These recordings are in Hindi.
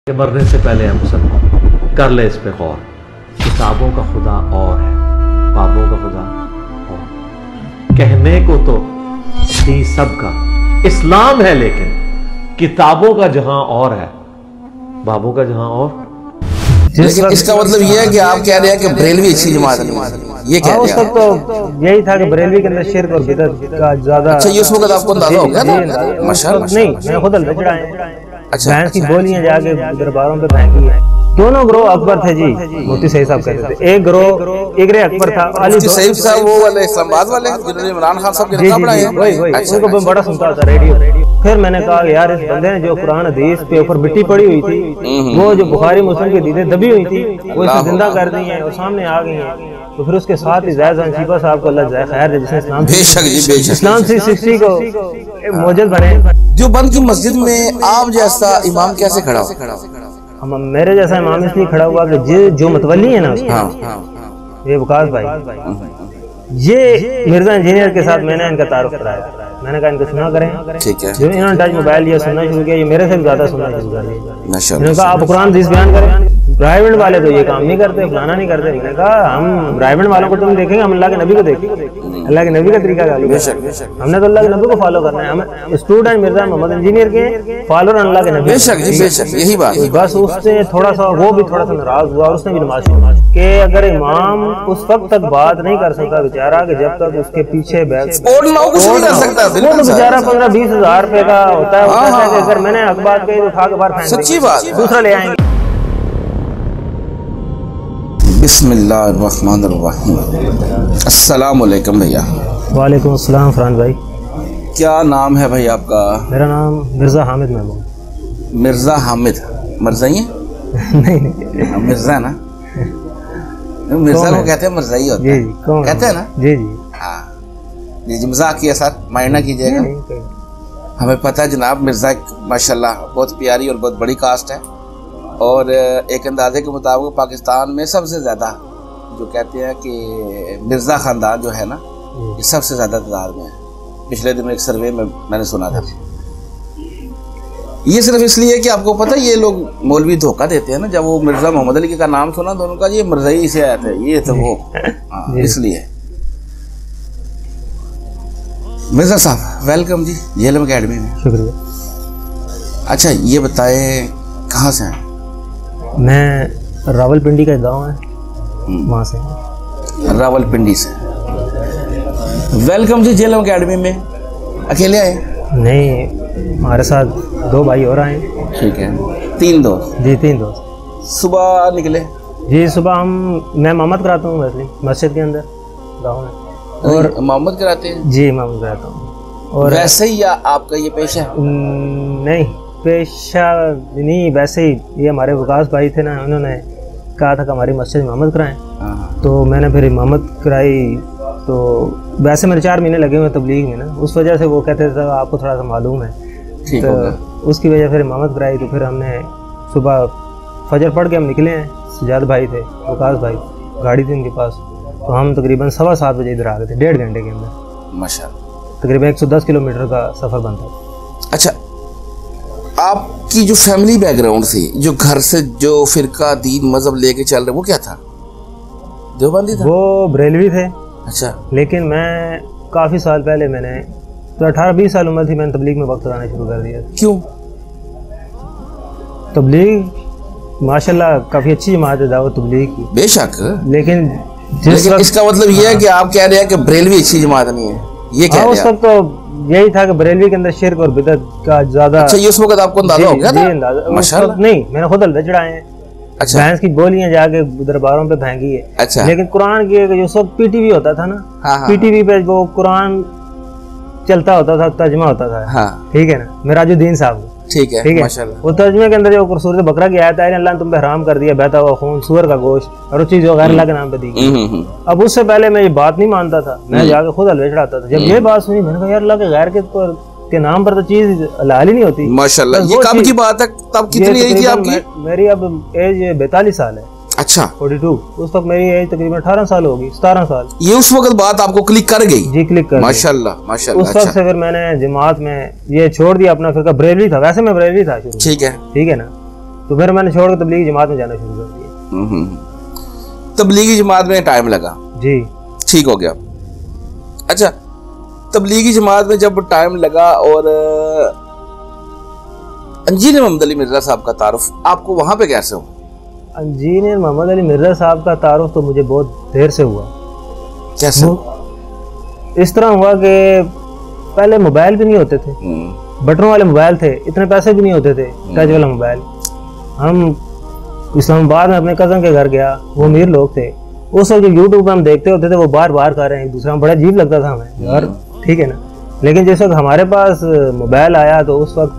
कि मरने से पहले है मुसलमान, कर ले इस पे गौर। किताबों का खुदा और है, बाबों का खुदा और। कहने को तो दी सबका इस्लाम है, लेकिन किताबों का जहां और है, बाबों का जहां और। लेकिन इसका मतलब ये है कि आप कह रहे हैं कि बरेलवी अच्छी जमात नहीं, ये कह रहे हैं। तो यही था कि बरेलवी के अंदर शिर्क और बिदअत का ज्यादा। अच्छा, ये उस वक्त आपको अंदाजा हो गया था? माशाल्लाह। नहीं, मैं खुद अलबचड़ा है। अच्छा, भैंस की गोलियां जाके दरबारों पे फेंकी है। दोनों ग्रोह अकबर थे जी, मुफ्ती सईद साहब कहते थे। एक ग्रोह इगरे अकबर था, मुफ्ती सईद साहब वो वाले इस्लामाबाद वाले जिन्होंने इमरान खान साहब के रिकाब बनाए हैं। वही उनको मैं बड़ा सुनता था रेडियो। फिर मैंने कहा यार, इस बंदे ने जो कुरान हदीस पे ऊपर मिट्टी पड़ी हुई थी, वो जो बुखारी मुस्लिम की दीदें दबी हुई थी, वो इसे जिंदा कर दी हैं और सामने आ गई हैं। तो फिर उसके साथ ही ज़ाहिद शीफा साहब को अल्लाह जाए खैर, जिसने इस्लाम 360 को मौजूद बने। जो बंद की मस्जिद में आप जैसा इमाम कैसे खड़ा हम मेरे जैसा इमाम इसलिए खड़ा हुआ कि जो मतवली है ना, ये वकास भाई, ये मिर्जा इंजीनियर के साथ मैंने इनका तारुफ कराया। मैंने कहा इनको सुना करें, ठीक है। जो इन्होंने टच मोबाइल लिया, सुनना शुरू किया, ये मेरे से भी ज्यादा सुनना शुरू कर दिया। मैंने कहा आप कुरान हदीस बयान करें। ब्राह्मण वाले तो ये काम नहीं करते, फलाना नहीं करते। मैंने कहा हम ब्राह्मण वालों को तो नहीं देखेंगे, हम अल्लाह के नबी को देखेंगे। अल्लाह के नबी का तरीका हमने तो अल्लाह के नबी को फॉलो करना है। हम स्टूडेंट मिर्जा मोहम्मद इंजीनियर के, फॉलोअर अल्लाह के नबी। बेशक यही बात। बस उससे थोड़ा सा वो भी थोड़ा सा नाराज हुआ, उसने भी नमाज कि अगर इमाम उस वक्त तक बात नहीं कर सकता बेचारा, कि जब तक उसके पीछे बेचारा 15-20 हज़ार रुपए का होता है, अगर मैंने अखबार कही तो उठा के बाहर फेंक, सच्ची बात, दूसरा ले आएंगे। बिस्मिल्लाहिर्रहमानिर्रहीम। अस्सलाम वालेकुम भैया। वालेकुम अस्सलाम फरहान भाई। क्या नाम है भाई आपका? मेरा नाम मिर्जा हामिद महमूद। मिर्जा हामिद मरज़ाई है? नहीं, मिर्जा ना, मिर्जा को कहते हैं मरज़ाई होता है, कहते हैं ना? जी जी, हाँ जी, मजाक किया सर, माइंड ना कीजिएगा। हमें पता है जनाब, मिर्जा माशाल्लाह बहुत प्यारी और बहुत बड़ी कास्ट है, और एक अंदाजे के मुताबिक पाकिस्तान में सबसे ज़्यादा जो कहते हैं कि मिर्ज़ा ख़ानदान जो है ना, ये सबसे ज़्यादा तादाद में है। पिछले दिन एक सर्वे में मैंने सुना था। ये सिर्फ इसलिए कि आपको पता है, ये लोग मौलवी धोखा देते हैं ना, जब वो मिर्ज़ा मोहम्मद अली का नाम सुना तो उनका ये मिर्ज़ाई से आया था, ये तो वो इसलिए। मिर्ज़ा साहब वेलकम जी जेएलएम अकेडमी में। शुक्रिया। अच्छा ये बताए कहाँ से हैं? मैं रावलपिंडी का गांव है, वहाँ से। रावलपिंडी से। वेलकम जी जेएलएम अकेडमी में। अकेले आए? नहीं, हमारे साथ 2 भाई और आए। ठीक है, 3 दोस्त? जी 3 दोस्त। सुबह निकले? जी सुबह मैं इमामत कराता हूँ वैसे मस्जिद के अंदर गाँव में। और इमामत कराते हैं? जी इमामत कराता हूँ। और वैसे ही या आपका ये पेशा? नहीं, पेशा नहीं, वैसे ही। ये हमारे वकास भाई थे ना, उन्होंने कहा था कि हमारी मस्जिद इमामत कराएं, तो मैंने फिर इमामत कराई। तो वैसे मेरे 4 महीने लगे हुए तबलीग में ना, उस वजह से वो कहते थे आपको थोड़ा सा मालूम है, तो उसकी वजह फिर इमामत कराई। तो फिर हमने सुबह फजर पढ़ के हम निकले हैं। सजाद भाई थे, वकास भाई, गाड़ी थी उनके पास, तो हम तकरीबन 7:15 बजे इधर आ गए थे, 1.5 घंटे के अंदर। माशाअल्लाह। तकरीबन 110 किलोमीटर का सफ़र बनता। अच्छा, आपकी जो फैमिली बैकग्राउंड थी, जो घर से जो फिरका दीन मजहब लेके चल रहे, वो क्या था? देवबंदी था? वो बरेलवी थे। अच्छा। लेकिन मैं काफ़ी साल पहले, मैंने तो 18-20 साल उम्र थी, मैंने तबलीग में वक्त लगाना शुरू कर दिया। क्यों? तबलीग माशाल्लाह काफ़ी अच्छी जमात है दावत तबलीग की। बेशक, लेकिन इसका मतलब ये है कि आप कह रहे हैं कि बरेलवी अच्छी जमात नहीं है, ये कह रहे हैं? उस वक्त तो यही था कि बरेलवी के अंदर शिर्क और बिदअत का ज्यादा। अच्छा, ये उस वक्त आपको अंदाजा हो गया था? माशाल्लाह। नहीं, मैंने खुद अलबचड़ा है। अच्छा। भैंस की गोलियां जाके दरबारों पे फेंकी है। अच्छा। लेकिन कुरान की उस वक्त पीटीवी होता था ना, पीटीवी पे वो कुरान चलता होता था, तर्जमा होता था। ठीक है ना, मिराजुद्दीन साहब। ठीक है माशाल्लाह। वो तर्जमे के अंदर जो सूरत बकरा की आयत है, अल्लाह ने तुम पे हराम कर दिया बहता हुआ खून, सूअर का गोश्त और वो चीज जो गैर अल्लाह के नाम पे दी गई। अब उससे पहले मैं ये बात नहीं मानता था, मैं जाके खुद अलबचड़ाता था। जब ये बात सुनी, मैंने कहा यार अल्लाह के गैर के नाम पर तो चीज हलाल ही नहीं होती। माशाल्लाह। ये कब की बात है? तब कितनी एज थी आपकी? मेरी अब एज 42 साल है। अच्छा। 42। उस वक्त मेरी एज तकरीबन 18 साल होगी, 17 साल। ये उस वक्त बात आपको क्लिक कर गई? जी क्लिक कर। माशाल्लाह माशाल्लाह। उस वक्त से फिर मैंने जमात में ये छोड़ दिया अपना फिरका। बरेलवी था वैसे, मैं बरेलवी था। ठीक है ना। तो फिर मैंने छोड़ कर तबलीगी जमात में जाना शुरू कर दिया। तबलीगी जमात में टाइम लगा जी, ठीक हो गया। अच्छा, तबलीगी जमात में जब टाइम लगा और इंजीनियर मोहम्मद अली मिर्जा साहब का तारुफ आपको वहां पे कैसे हुआ? इंजीनियर मोहम्मद अली मिर्जा साहब का तारुफ तो मुझे बहुत देर से हुआ। कैसे? इस तरह हुआ कि पहले मोबाइल भी नहीं होते थे, बटनों वाले मोबाइल थे, इतने पैसे भी नहीं होते थे, टच वाला मोबाइल। हम इस्लामाबाद में अपने कज़न के घर गया, वो अमीर लोग थे। उस वक्त यूट्यूब पर हम देखते होते थे, वो बार बार कर रहे हैं एक दूसरा, बड़ा अजीब लगता था हमें यार, ठीक है ना। लेकिन जिस वक्त हमारे पास मोबाइल आया तो उस वक्त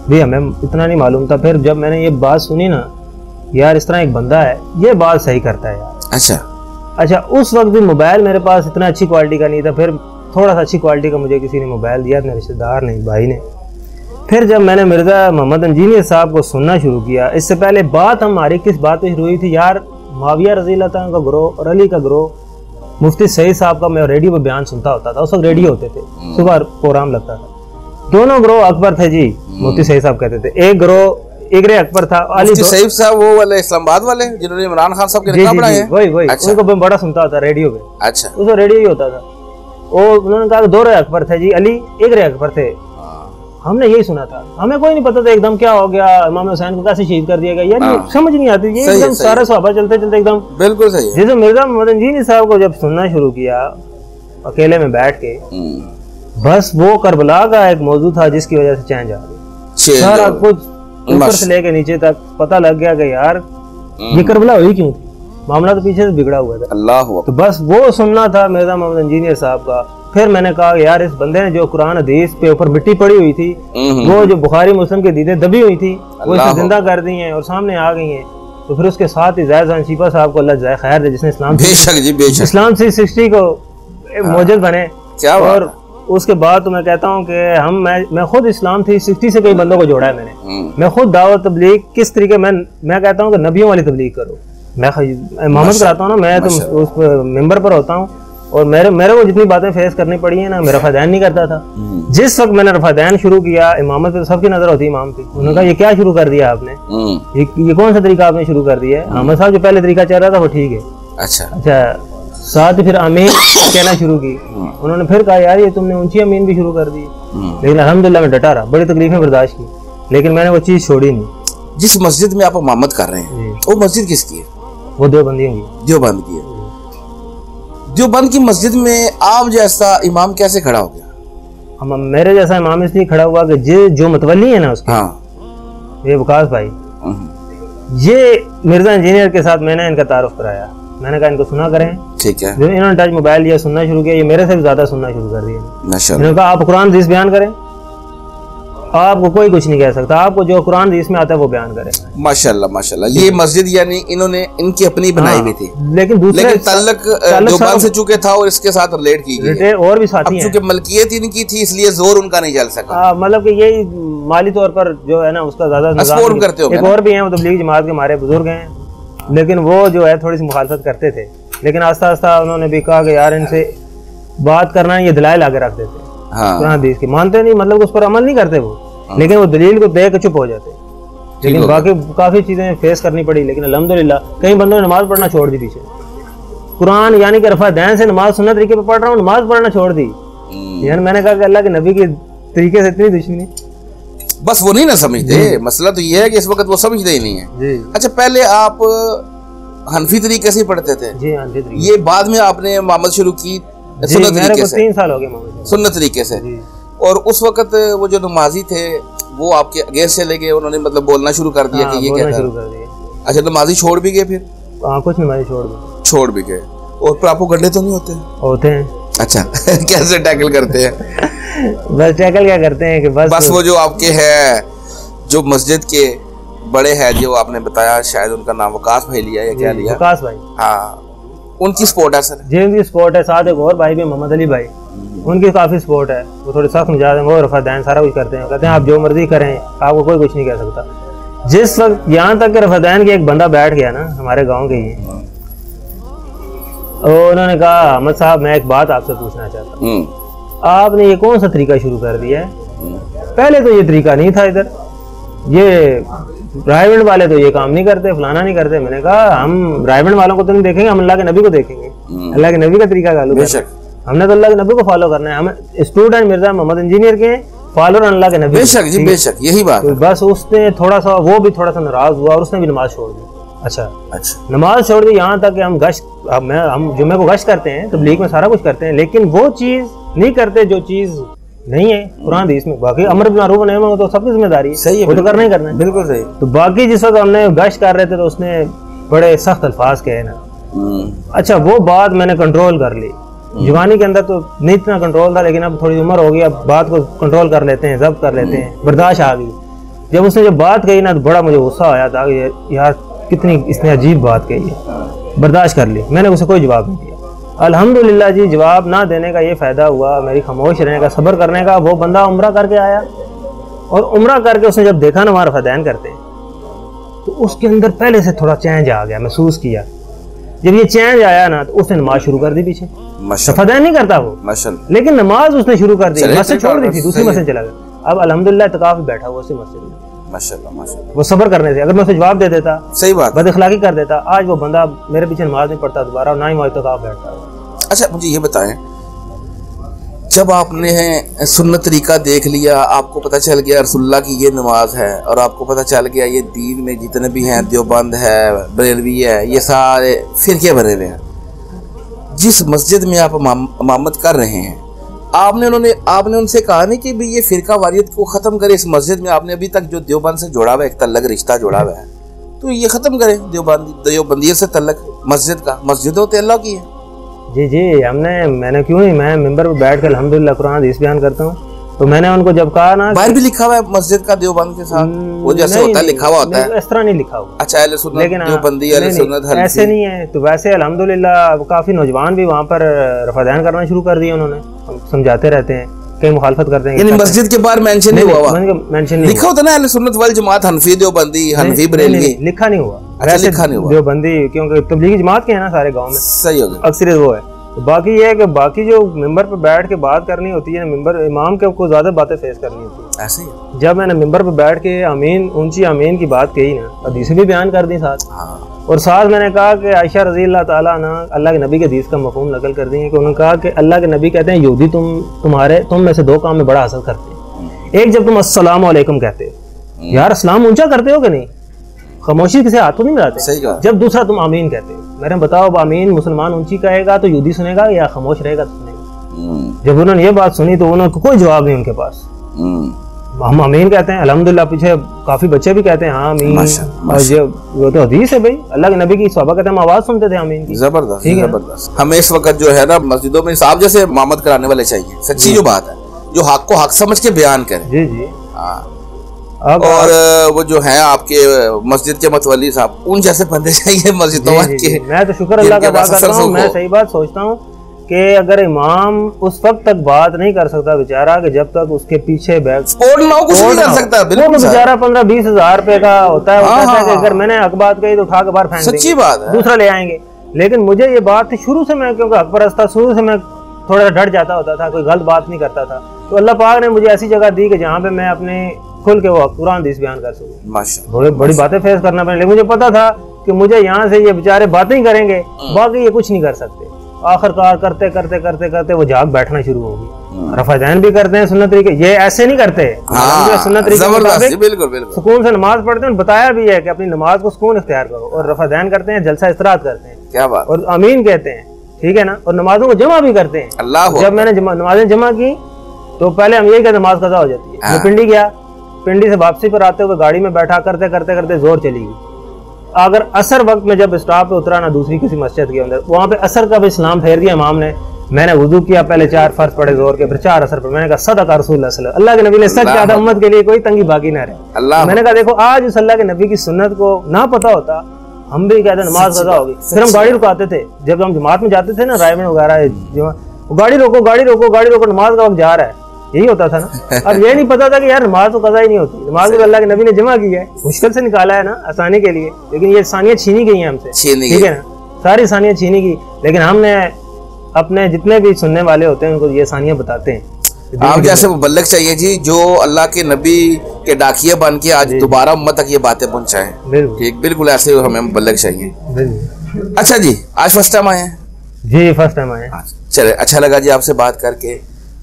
भी हमें इतना नहीं मालूम था। फिर जब मैंने ये बात सुनी ना, यार इस तरह एक बंदा है, ये बात सही करता है यार। अच्छा, उस वक्त भी मोबाइल मेरे पास इतना अच्छी क्वालिटी का नहीं था। फिर थोड़ा सा अच्छी क्वालिटी का मुझे किसी ने मोबाइल दिया, अपने रिश्तेदार ने, भाई ने। फिर जब मैंने मिर्ज़ा मोहम्मद इंजीनियर साहब को सुनना शुरू किया, इससे पहले बात हमारी किस बात पे शुरू हुई थी यार, माविया रज़ी अल्लाह तआला का ग्रोह और अली का ग्रोह, मुफ्ती सईद साहब का मैं रेडियो पे बयान सुनता होता था। उस वक्त रेडियो होते थे, सुबह प्रोग्राम लगता था। दोनों ग्रोह अकबर थे जी, मुफ्ती सईद साहब कहते थे। एक ग्रोह इगरे अकबर था, अली सईद साहब वो वाले इस्लामाबाद वाले जिन्होंने इमरान खान साहब के निकाह पढ़ाए हैं, वही। अच्छा। उनको मैं बड़ा सुनता था रेडियो पे। अच्छा, उस रेडियो ही होता था। और उन्होंने कहा दो अकबर थे जी, अली इगरे अकबर थे। हमने यही सुना था, हमें कोई नहीं पता था एकदम क्या हो गया, इमाम हुसैन को कैसे शहीद कर दिया गया, यार समझ नहीं आती। ये एकदम सारा सहाबा चलते चलते एकदम बिल्कुल सही है। जैसे मिर्जा मोहम्मद इंजीनियर साहब को जब सुनना शुरू किया अकेले में बैठ के, बस वो करबला का एक मौजू था जिसकी वजह से चैन जा रही, सारा कुछ ऊपर से लेके नीचे तक पता लग गया कि यार ये करबला हुई क्यों थी, मामला तो पीछे से बिगड़ा हुआ था। अल्लाह, तो बस वो सुनना था मिर्जा मोहम्मद इंजीनियर साहब का। फिर मैंने कहा यार इस बंदे ने जो कुरान हदीस पे ऊपर मिट्टी पड़ी हुई थी, वो जो बुखारी मुस्लिम के दीदे दबी हुई थी, वो इसे जिंदा कर दी हैं और सामने आ गई हैं। तो फिर उसके साथ ही ज़ाहिर शीफा साहब को अल्लाह जाए खैर दे, जिसने इस्लाम 360 को मौजूद बने। और उसके बाद तो मैं कहता हूँ कि मैं खुद इस्लाम 360 से कई बंदों को जोड़ा है मैंने। मैं खुद दावत तबलीग किस तरीके, मैं कहता हूँ कि नबियों वाली तबलीग करो। मैं इमामत कराता हूँ ना, मैं तो उस मेंबर पर होता हूँ और मेरे को जितनी बातें फेस करनी पड़ी है ना, मैं रफ़ादैन नहीं करता था। जिस वक्त मैंने रफ़ादैन शुरू किया, इमामत पे सबकी नजर होती इमाम की, उन्होंने कहा ये क्या शुरू कर दिया आपने, ये कौन सा तरीका आपने शुरू कर दिया है। अहमद साहब जो पहले तरीका चल रहा था वो ठीक है। अच्छा, साथ ही फिर आमीन कहना शुरू की। उन्होंने फिर कहा यार ये तुमने ऊंची आमीन भी शुरू कर दी, लेकिन अल्हम्दुलिल्लाह मैं डटा रहा, बड़ी तकलीफें बर्दाश्त की, लेकिन मैंने वो चीज छोड़ी नहीं। जिस मस्जिद में आप इमामत कर रहे हैं वो मस्जिद किसकी है? वो देवबंदियों की। देवबंद की है। देवबंद की मस्जिद में आप जैसा इमाम कैसे खड़ा हो गया? मेरे जैसा इमाम इसलिए खड़ा हुआ कि जो मुतवल्ली है ना उसके, ये वकास भाई, ये मिर्जा इंजीनियर के साथ मैंने इनका तारुफ कराया। मैंने कहा इनको सुना करें, ठीक है। इन्होंने टच मोबाइल लिया, सुनना शुरू किया, ये मेरे से भी ज्यादा सुनना शुरू कर दिया। इन्होंने कहा आप कुरान हदीस बयान करें, आपको कोई कुछ नहीं कह सकता, आपको जो कुरान हदीस में आता है वो बयान करें। माशाल्लाह माशाल्लाह। ये मस्जिद यानी इन्होंने इनकी अपनी बनाई हुई थी, लेकिन ताल्लुक देवबंद से चूंकि था और इसके साथ रिलेट की गई और भी साथी हैं। चूंकि मलकियत इनकी थी इसलिए जोर उनका नहीं चल सका। मतलब कि यही माली तौर पर जो है ना उसका ज्यादा सपोर्ट करते हो। एक और भी है वो तबलीग जमात के हमारे बुजुर्ग हैं, लेकिन वो जो है थोड़ी सी मुखालफत करते थे, लेकिन आस्ता आस्ता उन्होंने भी कहा कि यार इनसे बात करना, ये दलाइल आगे रख देते कुरान हदीस के, मानते नहीं, मतलब उस पर अमल नहीं करते वो, लेकिन वो दलील को देख के चुप हो जाते। लेकिन बाकी काफी चीजें फेस करनी पड़ी, लेकिन अल्हम्दुलिल्लाह कई बंदों ने नमाज पढ़ना छोड़ दी पीछे। कुरान यानी कि रफ़ादैन से नमाज सुन्नत तरीके पर पढ़ रहा हूँ, नमाज पढ़ना छोड़ दी। यानी मैंने कहा कि अल्लाह के नबी के तरीके से इतनी दुश्मनी, बस वो नहीं ना समझते। मसला तो ये है कि इस वक्त वो समझते ही नहीं है। अच्छा, पहले आप हनफी तरीके से पढ़ते थे? जी, हनफी तरीके। ये बाद में आपने इमामत शुरू की सुन्नत तरीके से? 3 साल हो गए सुन्नत तरीके से। और उस वक्त वो जो नमाजी थे वो आपके अगेंस्ट चले गए, उन्होंने मतलब बोलना शुरू कर दिया कि ये क्या शुरू कर दिया। अच्छा, नमाजी छोड़ भी गए फिर? कुछ नमाजी छोड़ भी गए। और फिर आपको गड्ढे तो नहीं होते हैं? अच्छा कैसे टैकल करते हैं? बस टैकल क्या करते हैं कि बस वो जो आपके है जो मस्जिद के बड़े हैं, जो आपने बताया शायद उनका नाम वकास भाई लिया या क्या लिया? वकास भाई। हाँ, उनकी सपोर्ट है सर? जी, उनकी सपोर्ट है। साथ एक और भाई भी मोहम्मद अली भाई, उनकी काफी सपोर्ट है। वो थोड़े सख्त मिजाज हैं, वो रफ़ादैन सारा कुछ करते हैं, कहते हैं आप जो मर्जी करें, आपको कोई कुछ नहीं कह सकता। जिस वक्त यहाँ तक कि रफ़ादैन के एक बंदा बैठ गया ना हमारे गाँव के ही, उन्होंने कहा अहमद साहब मैं एक बात आपसे पूछना चाहता हूँ, आपने ये कौन सा तरीका शुरू कर दिया है? पहले तो ये तरीका नहीं था इधर, ये रायविंड वाले तो ये काम नहीं करते, फलाना नहीं करते। मैंने कहा हम रायविंड वालों को तो नहीं देखेंगे, हम अल्लाह के नबी को देखेंगे। अल्लाह के नबी का तरीका चालू करना, हमने तो अल्लाह के नबी को फॉलो करना है। हम स्टूडेंट मिर्जा मोहम्मद इंजीनियर के फॉलोअर अल्लाह के नबी। बेशक जी बेशक, यही बात। तो बस उसने थोड़ा सा, वो भी थोड़ा सा नाराज हुआ और उसने भी नमाज छोड़ दी। अच्छा, नमाज छोड़ दी। यहाँ तक कि हम गश्त, हम जुम्मे को गश्त करते हैं, तबलीग में सारा कुछ करते हैं, लेकिन वो चीज नहीं करते जो चीज नहीं है कुरान हदीस में। बाकी अमर बिल मारूफ नही तो सबकी जिम्मेदारी है, सही है, वो तो करना ही करना है। बिल्कुल सही। तो बाकी जिस वक्त हमने गश्त कर रहे थे तो उसने बड़े सख्त अल्फाज कहे ना। अच्छा, वो बात मैंने कंट्रोल कर ली। जवानी के अंदर तो नहीं इतना कंट्रोल था, लेकिन अब थोड़ी उम्र हो गई, अब बात को कंट्रोल कर लेते हैं, जब्त कर लेते हैं, बर्दाश्त आ गई। जब उसने जब बात कही ना तो बड़ा मुझे गुस्सा आया था, यार कितनी इसने अजीब बात कही है। बर्दाश्त कर ली, मैंने उसे कोई जवाब नहीं दिया। अल्हम्दुलिल्लाह जी, जवाब ना देने का ये फ़ायदा हुआ, मेरी खामोश रहने का, सब्र करने का। वो बंदा उम्रा करके आया और उम्रा करके उसने जब देखा ना वहाँ रफ़ादैन करते तो उसके अंदर पहले से थोड़ा चेंज आ गया, महसूस किया। जब ये चेंज आया ना तो उसने नमाज शुरू कर दी पीछे। रफ़ादैन नहीं करता वो, लेकिन नमाज उसने शुरू कर दी, मस्जिद छोड़ दी थी, दूसरी मस्जिद चला गया। अब अल्हम्दुलिल्लाह इत्काफ बैठा हुआ उसी मस्जिद में, माशाल्लाह माशाल्लाह। वो सब्र करने से, अगर मैं उसे जवाब दे देता, सही बात, बदअखलाकी कर देता, आज वो बंदा मेरे पीछे नमाज नहीं पढ़ता दोबारा, और ना ही वो इत्काफ बैठता। अच्छा, मुझे ये बताएं, जब आपने सुन्नत तरीका देख लिया, आपको पता चल गया रसूलुल्लाह की ये नमाज है, और आपको पता चल गया ये दीन में जितने भी हैं, देवबंद है, बरेलवी है, ये सारे फिरके भरे हुए हैं, जिस मस्जिद में आप इमामत कर रहे हैं, आपने उनसे कहा नहीं कि भाई ये फिरका वारियत को ख़त्म करे। इस मस्जिद में आपने अभी तक जो देवबंद से जोड़ा हुआ है, एक तल्लक रिश्ता जोड़ा हुआ है, तो ये ख़त्म करें, देवबंदियत से तल्लक मस्जिद का। मस्जिद होते अल्लाह की है। जी, मैंने क्यों नहीं, मैं मिंबर पर बैठ कर अल्हम्दुलिल्लाह कुरान हदीस बयान करता हूँ। तो मैंने उनको जब कहा ना, बाहर भी लिखा हुआ है मस्जिद का देवबंद के साथ, वो जैसे होता है लिखा हुआ होता है, इस तरह नहीं लिखा हुआ। अच्छा, अहले सुन्नत देवबंदी, अहले सुन्नत ऐसे नहीं है। तो वैसे अल्हम्दुलिल्लाह काफी नौजवान भी वहाँ पर रफ़ादैन करना शुरू कर दिया उन्होंने, हम समझाते रहते हैं, कई मुखालफत करते हैं। यानी मस्जिद के बाहर मेंशन नहीं हुआ, मेंशन नहीं लिखा होता ना अहले सुन्नत वल जमात, हनफी देवबंदी, हनफी बरेलवी, लिखा नहीं हुआ। अच्छा, लिखा नहीं हुआ देवबंदी, क्योंकि तबलीगी जमात के हैं ना सारे गाँव में, सही हो गया, अक्सरियत वो है। तो बाकी ये है कि बाकी जो मिंबर पर बैठ के बात करनी होती है ना, मिंबर इमाम के को ज़्यादा बातें फेस करनी होती है। ऐसे ही जब मैंने मिंबर पर बैठ के आमीन, ऊंची आमीन की बात कही ना, हदीस भी बयान कर दी साथ। और साथ मैंने कहा कि आयशा रज़ी अल्लाह ताला ना अल्लाह के नबी के हदीस का मफ़हूम नकल कर दी है कि उन्होंने कहा कि अल्लाह के नबी कहते हैं यहूदी तुम में से दो काम में बड़ा हासिल करते हैं। एक, जब तुम अस्सलामु अलैकुम कहते हो, यार अस्सलाम ऊंचा करते हो कि नहीं, खामोशी किसी हाथों नहीं मिलाते। जब दूसरा तुम आमीन कहते हो, मेरे बताओ अब आमीन मुसलमान ऊंची कहेगा तो यहूदी सुनेगा या खामोश रहेगा तो सुनेगा। जब उन्होंने ये बात सुनी तो उन्होंने कोई जवाब नहीं उनके पास। हम आमीन कहते हैं, अल्हम्दुलिल्लाह पीछे काफी बच्चे भी कहते हैं हाँ आमीन, और वो तो हदीस है भाई, अल्लाह के नबी की सहाबा कहते हैं हम आवाज सुनते थे आमीन की। जबरदस्त जबरदस्त। हमें इस वक्त जो है ना मस्जिदों में साहब जैसे इमामत कराने वाले चाहिए, सच्ची जो बात है, जो हक को हक समझ के बयान करें। जी जी, हाँ। और वो जो है आपके मस्जिद के मतवली साहब, उन जैसे बंदे चाहिए मस्जिदों के। मैं तो शुक्र अल्लाह का अदा करता हूँ। मैं सही बात सोचता हूँ कि अगर इमाम उस वक्त तक बात नहीं कर सकता बेचारा, कि जब तक उसके पीछे बैग कुछ नहीं कर सकता, बिल्कुल बेचारा 15-20 हज़ार रुपए का होता है, वो कहता है कि अगर मैंने हक बात कही तो उठा के बाहर फेंक देंगे, सच्ची बात है, दूसरा ले आएंगे। लेकिन मुझे ये बात थी शुरू से, मैं क्योंकि हक परस्त था, शुरू से मैं थोड़ा सा डर जाता होता था, कोई गलत बात नहीं करता था। तो अल्लाह पाक ने मुझे ऐसी जगह दी कि जहाँ पे मैं अपने खुल के वो कुरान हदीस बयान कर सकूं। माशाअल्लाह, बड़ी बातें फेस करना पड़े, लेकिन मुझे पता था कि मुझे यहाँ से ये बेचारे बातें करेंगे, बाकी ये कुछ नहीं कर सकते। आखिरकार करते करते करते करते वो जाग बैठना शुरू होगी। रफ़ादैन भी करते हैं सुन्नत तरीके, ये ऐसे नहीं करते, सुन्नत तरीके सुकून से नमाज पढ़ते हैं। बताया भी है कि अपनी नमाज को सुकून इख्तियार करो, और रफ़ादैन करते हैं, जलसा इस्तराहत करते हैं, क्या बात, और आमीन कहते हैं, ठीक है ना, और नमाजों को जमा भी करते हैं। अल्लाह, जब मैंने नमाजें जमा की तो पहले हम यही कहते नमाज कज़ा हो जाती है। मैं पिंडी गया, पिंडी से वापसी पर आते हुए गाड़ी में बैठा, करते करते करते जोर चली गई। अगर असर वक्त में जब स्टॉप पे उतरा ना दूसरी किसी मस्जिद के अंदर, वहाँ पे असर का भी इस्लाम फेर दिया इमाम ने। मैंने वुजू किया, पहले 4 फर्ज पढ़े जोर के, फिर 4 असर पर। मैंने कहा सदका रसूलुल्लाह सल्लल्लाहु अलैहि वसल्लम, अल्लाह के नबी ने सच कहा था, उम्मत के लिए कोई तंगी बाकी ना रहे। मैंने कहा देखो, आज उस अल्लाह के नबी की सुन्नत को ना पता होता, हम भी कहते नमाज कज़ा होगी। फिर हम गाड़ी रुकाते थे, जब हम जमात में जाते थे ना, रायविंड वगैरह, गाड़ी रोको गाड़ी रोको गाड़ी रोको, नमाज का वक्त जा रहा है, यही होता था ना। अब ये नहीं पता था कि यार नमाज तो कज़ा ही नहीं होती, नमाज तो अल्लाह के नबी ने जमा की है, मुश्किल से निकाला है ना आसानी के लिए, लेकिन ये आसानियाँ छीनी गई हैं हमसे, ठीक है ना, सारी आसानियाँ छीनी गई। लेकिन हमने अपने जितने भी सुनने वाले होते हैं उनको ये आसानियाँ बताते हैं। आप जैसे मुबल्लिग चाहिए जी, जो अल्लाह के नबी के डाकिया बन के आज दोबारा उम्मत तक ये बातें पहुंचाएं। ठीक, बिल्कुल ऐसे हमें मुबल्लिग चाहिए। अच्छा जी, आज फर्स्ट टाइम आए हैं? जी फर्स्ट टाइम आए। चले, अच्छा लगा जी आपसे बात करके।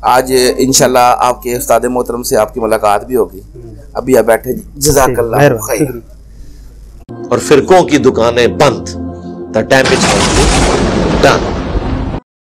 आज इंशाल्लाह आपके उस्ताद मोहतरम से आपकी मुलाकात भी होगी। अभी आप बैठे जी, जज़ाकल्लाह खैर। और फिरकों की दुकानें बंद। The damage done.